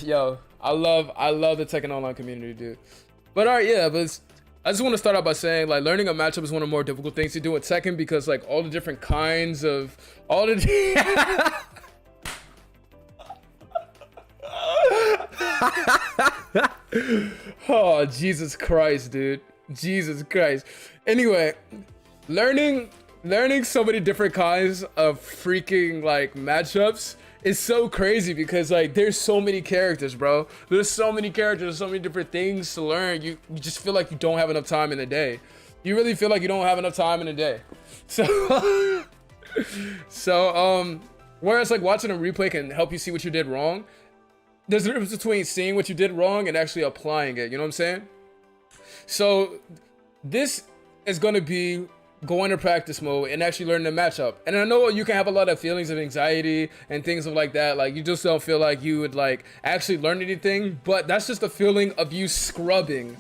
Yo, I love the Tekken Online community, dude. But alright, yeah, I just want to start out by saying, like, learning a matchup is one of the more difficult things to do in Tekken because, like, all the different kinds of all the oh, Jesus Christ, dude. Jesus Christ. Anyway, learning so many different kinds of freaking, like, matchups is so crazy because, like, there's so many characters, bro. There's so many characters, so many different things to learn. You just feel like you don't have enough time in the day. You really feel like you don't have enough time in the day. So whereas, like, watching a replay can help you see what you did wrong, there's a difference between seeing what you did wrong and actually applying it. You know what I'm saying? So this is going to be going to practice mode and actually learning the matchup. And I know you can have a lot of feelings of anxiety and things like that. Like, you just don't feel like you would, like, actually learn anything, but that's just a feeling of you scrubbing.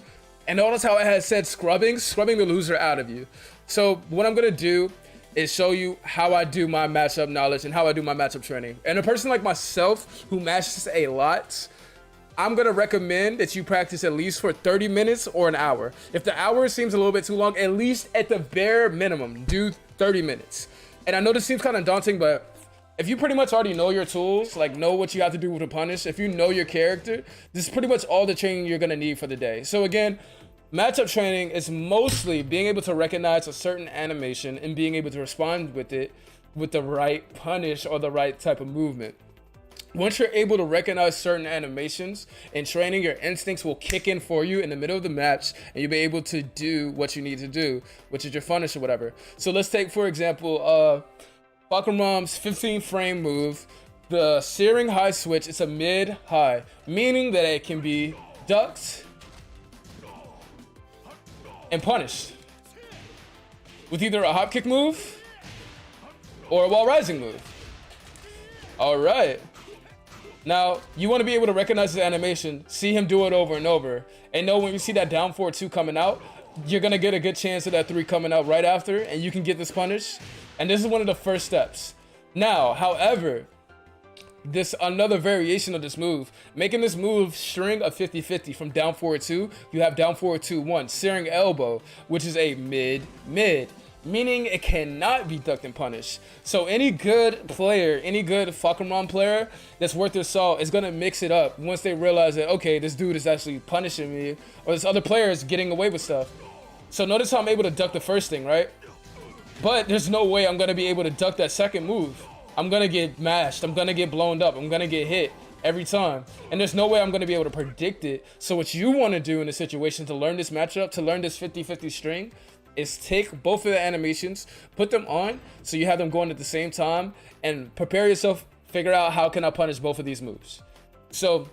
And notice how I had said scrubbing the loser out of you. So what I'm going to do is show you how I do my matchup knowledge and how I do my matchup training. And a person like myself who matches a lot, I'm gonna recommend that you practice at least for 30 minutes or an hour. If the hour seems a little bit too long, at least at the bare minimum, do 30 minutes. And I know this seems kind of daunting, but if you pretty much already know your tools, like know what you have to do with a punish, if you know your character, this is pretty much all the training you're gonna need for the day. So again, matchup training is mostly being able to recognize a certain animation and being able to respond with it with the right punish or the right type of movement. Once you're able to recognize certain animations in training, your instincts will kick in for you in the middle of the match and you'll be able to do what you need to do, which is your punish or whatever. So let's take, for example, Fahkumram's 15 frame move, the searing high switch. It's a mid-high, meaning that it can be ducked and punished with either a hop kick move or a wall rising move. All right. Now, you want to be able to recognize the animation, see him do it over and over, and know when you see that down forward 2 coming out, you're going to get a good chance of that 3 coming out right after, and you can get this punish. And this is one of the first steps. Now, however, this another variation of this move, making this move string a 50-50 from down forward 2, you have down forward 2-1, searing elbow, which is a mid, meaning it cannot be ducked and punished. So any good player, any good Fahkumram player that's worth their salt is gonna mix it up once they realize that, okay, this dude is actually punishing me, or this other player is getting away with stuff. So notice how I'm able to duck the first thing, right? But there's no way I'm gonna be able to duck that second move. I'm gonna get mashed, I'm gonna get blown up, I'm gonna get hit every time. And there's no way I'm gonna be able to predict it. So what you wanna do in a situation to learn this matchup, to learn this 50-50 string, is take both of the animations, put them on so you have them going at the same time, and prepare yourself, figure out how can I punish both of these moves. So,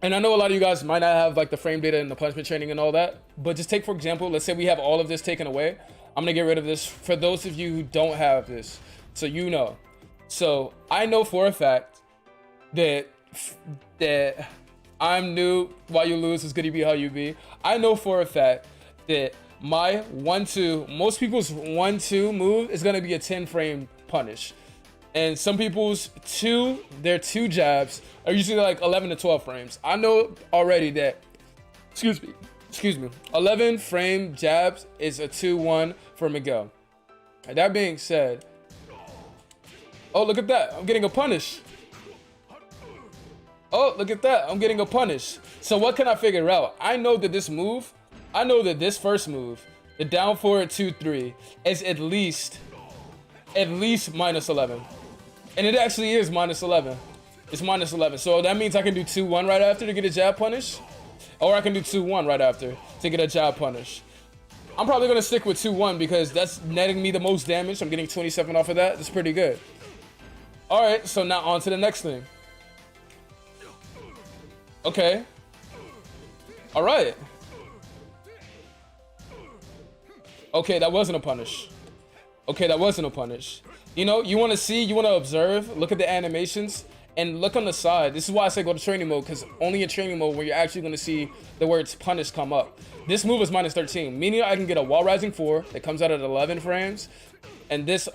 and I know a lot of you guys might not have, like, the frame data and the punishment training and all that, but just take, for example, let's say we have all of this taken away. I'm gonna get rid of this for those of you who don't have this, so you know. So I know for a fact that I'm new, while you lose is gonna be how you be. I know for a fact that my 1-2, most people's 1-2 move is gonna be a 10 frame punish, and some people's their 2 jabs are usually like 11 to 12 frames. I know already that, excuse me, 11 frame jabs is a 2-1 for Miguel. And that being said, oh, look at that, I'm getting a punish. Oh, look at that, I'm getting a punish. So what can I figure out? I know that this first move, the down forward 2-3, is at least minus 11. And it actually is minus 11. It's minus 11. So that means I can do 2-1 right after to get a jab punish. Or I can do 2-1 right after to get a jab punish. I'm probably going to stick with 2-1 because that's netting me the most damage. I'm getting 27 off of that. That's pretty good. Alright, so now on to the next thing. Okay. Alright. Okay, that wasn't a punish. Okay, that wasn't a punish. You know, you want to see, you want to observe, look at the animations, And look on the side. This is why I say go to training mode, because only in training mode where you're actually going to see the words punish come up. This move is minus 13, meaning I can get a wall rising 4 that comes out at 11 frames. And this,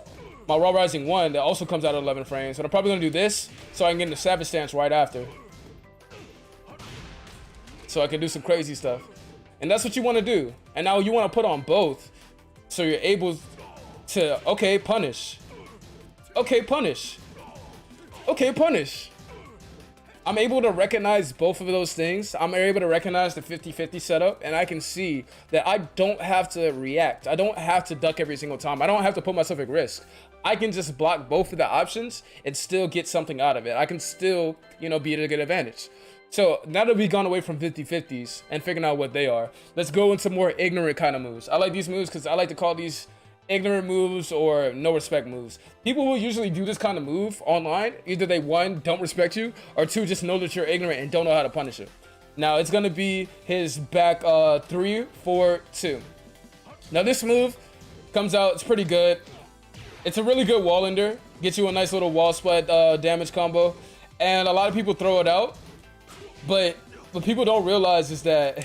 my wall rising 1 that also comes out at 11 frames. But I'm probably going to do this so I can get in the savage stance right after. So I can do some crazy stuff. And that's what you want to do. And now you want to put on both. So you're able to, okay, punish. Okay, punish. Okay, punish. I'm able to recognize both of those things. I'm able to recognize the 50-50 setup, and I can see that I don't have to react. I don't have to duck every single time. I don't have to put myself at risk. I can just block both of the options and still get something out of it. I can still, you know, be at a good advantage. So now that we've gone away from 50-50s and figuring out what they are, let's go into more ignorant kind of moves. I like these moves because I like to call these ignorant moves or no respect moves. People will usually do this kind of move online. Either they, 1, don't respect you, or 2, just know that you're ignorant and don't know how to punish it. Now it's gonna be his back 3, 4, 2. Now this move comes out, it's pretty good. It's a really good wall ender. Gets you a nice little wall splat damage combo. And a lot of people throw it out. But what people don't realize is that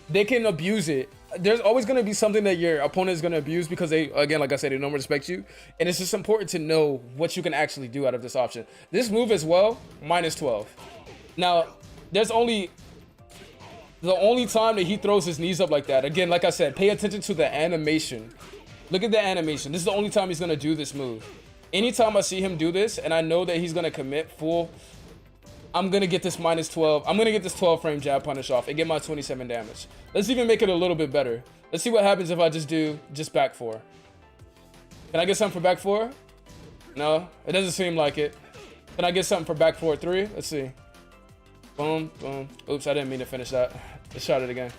they can abuse it. There's always going to be something that your opponent is going to abuse because they, again, like I said, they don't respect you. And it's just important to know what you can actually do out of this option. This move as well, minus 12. Now, there's the only time that he throws his knees up like that. Again, like I said, pay attention to the animation. Look at the animation. This is the only time he's going to do this move. Anytime I see him do this and I know that he's going to commit full, I'm going to get this minus 12. I'm going to get this 12 frame jab punish off and get my 27 damage. Let's even make it a little bit better. Let's see what happens if I just do back 4. Can I get something for back 4? No, it doesn't seem like it. Can I get something for back 4, 3? Let's see. Boom, boom. Oops, I didn't mean to finish that. Let's shot it again.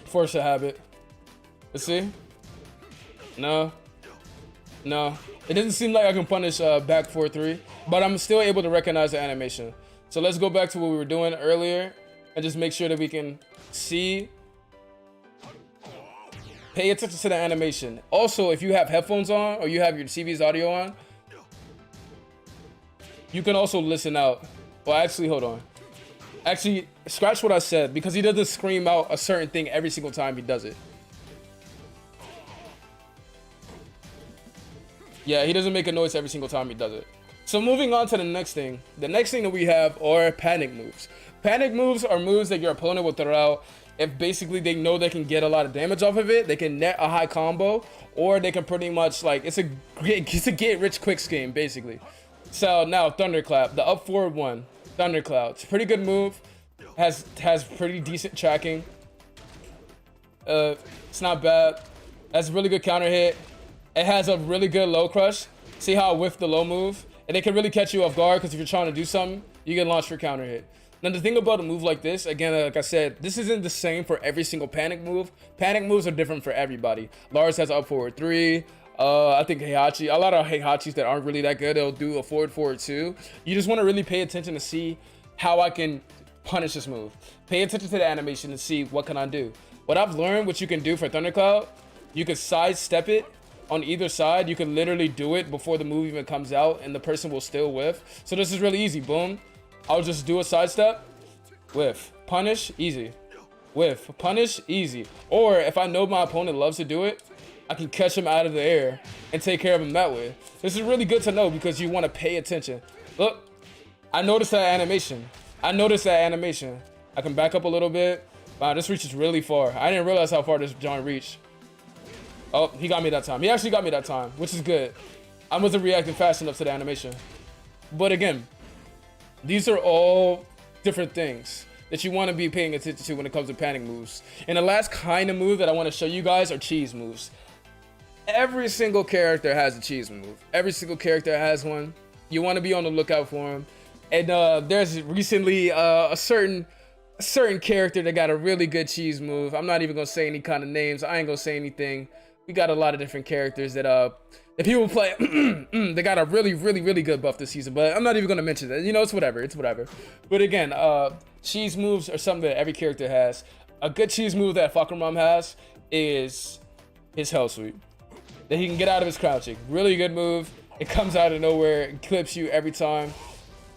Force a habit. Let's see. No. No. It doesn't seem like I can punish back 4, 3. But I'm still able to recognize the animation. So let's go back to what we were doing earlier and just make sure that we can see. Pay attention to the animation. Also, if you have headphones on or you have your TV's audio on, you can also listen out. Well, actually, hold on. Actually, scratch what I said because he doesn't scream out a certain thing every single time he does it. Yeah, he doesn't make a noise every single time he does it. So moving on to the next thing. The next thing that we have are panic moves. Panic moves are moves that your opponent will throw out if basically they know they can get a lot of damage off of it. They can net a high combo, or they can pretty much like it's a get rich quick scheme basically. So now Thunderclap, the up forward one, Thundercloud. It's a pretty good move. Has pretty decent tracking. It's not bad. Has a really good counter hit. It has a really good low crush. See how I whiffed the low move? And it can really catch you off guard because if you're trying to do something, you get launched for counter hit. Now the thing about a move like this, again, like I said, this isn't the same for every single panic move. Panic moves are different for everybody. Lars has up forward 3. I think Heihachi, a lot of Heihachis that aren't really that good, they'll do a forward 2. You just want to really pay attention to see how I can punish this move. Pay attention to the animation and see what can I do. What I've learned, what you can do for Thundercloud, you can sidestep it on either side. You can literally do it before the move even comes out and the person will still whiff. So this is really easy. Boom. I'll just do a sidestep, whiff, punish, easy, whiff, punish, easy. Or if I know my opponent loves to do it, I can catch him out of the air and take care of him that way. This is really good to know because you want to pay attention. Look, I noticed that animation. I can back up a little bit. Wow, this reaches really far. I didn't realize how far this John reached. Oh, he got me that time. He actually got me that time, which is good. I wasn't reacting fast enough to the animation. But again, these are all different things that you want to be paying attention to when it comes to panic moves. And the last kind of move that I want to show you guys are cheese moves. Every single character has a cheese move. Every single character has one. You want to be on the lookout for them. And there's recently a certain character that got a really good cheese move. I'm not even going to say any kind of names. I ain't going to say anything. We got a lot of different characters that people play. They got a really good buff this season, but I'm not even gonna mention that. You know, it's whatever. But again, cheese moves are something that every character has. A good cheese move that Fahkumram has is his hell sweep that he can get out of his crouching. Really good move. It comes out of nowhere, it clips you every time.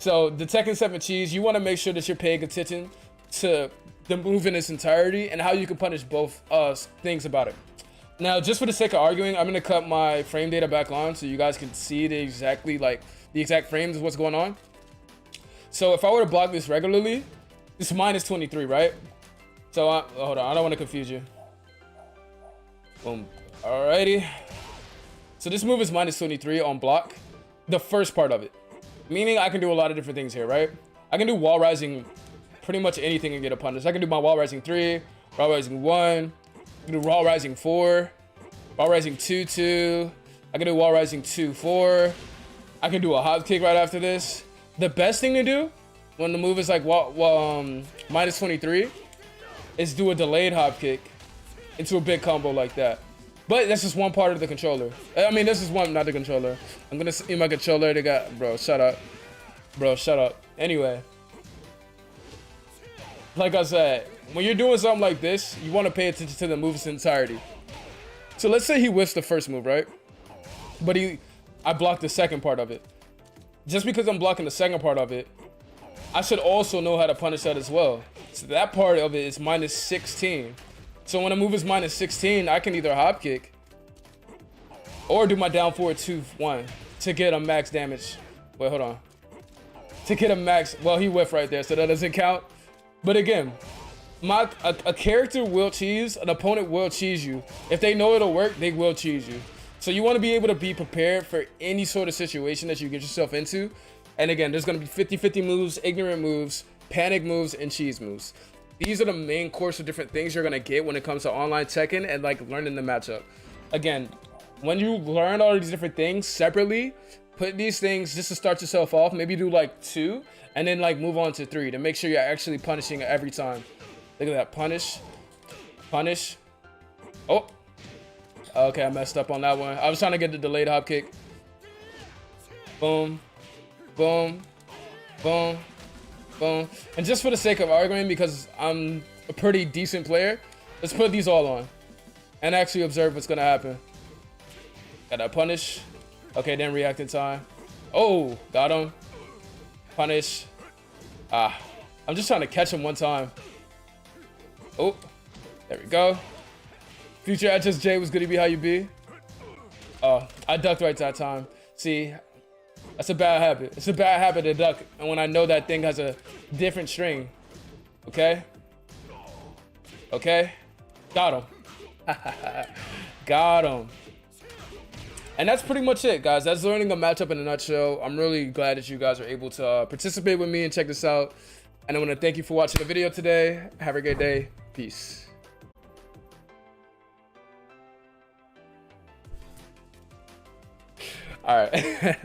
So the Tekken 7 cheese, you want to make sure that you're paying attention to the move in its entirety and how you can punish both things about it. Now, just for the sake of arguing, I'm gonna cut my frame data back on so you guys can see the exact frames of what's going on. So if I were to block this regularly, it's minus 23, right? So hold on, I don't want to confuse you. Boom. Alrighty. So this move is minus 23 on block, the first part of it. Meaning I can do a lot of different things here, right? I can do wall rising pretty much anything and get a punish. I can do my wall rising 3, wall rising 1, I can do wall rising 4, wall rising 2-2. I can do wall rising 2-4. I can do a hop kick right after this. The best thing to do when the move is like minus 23 is do a delayed hop kick into a big combo like that. But that's just one part of the controller. I mean, this is one, not the controller. I'm gonna see my controller. They got, bro, shut up. Bro, shut up. Anyway, like I said, when you're doing something like this, you want to pay attention to the move's entirety. So let's say he whiffs the first move, right? But I blocked the second part of it. Just because I'm blocking the second part of it, I should also know how to punish that as well. So that part of it is minus 16. So when a move is minus 16, I can either hop kick or do my down forward 2-1 to get a max damage. Wait, hold on. To get a max, well, he whiffed right there, so that doesn't count. But again, a character will cheese, an opponent will cheese you. If they know it'll work, they will cheese you. So you want to be able to be prepared for any sort of situation that you get yourself into. And again, there's going to be 50-50 moves, ignorant moves, panic moves, and cheese moves. These are the main course of different things you're going to get when it comes to online Tekken and like learning the matchup. Again, when you learn all these different things separately, put these things just to start yourself off. Maybe do like 2 and then like move on to 3 to make sure you're actually punishing every time. Look at that. Punish. Punish. Oh. Okay, I messed up on that one. I was trying to get the delayed hop kick. Boom. Boom. Boom. Boom. And just for the sake of arguing, because I'm a pretty decent player, let's put these all on and actually observe what's gonna happen. Got that punish. Okay, then react in time. Oh, got him. Punish. I'm just trying to catch him one time. Oh, there we go. Future HSJ was gonna be how you be. Oh, I ducked right that time. See, that's a bad habit. It's a bad habit to duck, and when I know that thing has a different string. Okay? Okay? Got him. Got him. And that's pretty much it, guys. That's learning a matchup in a nutshell. I'm really glad that you guys are able to participate with me and check this out. And I want to thank you for watching the video today. Have a great day. Peace. All right.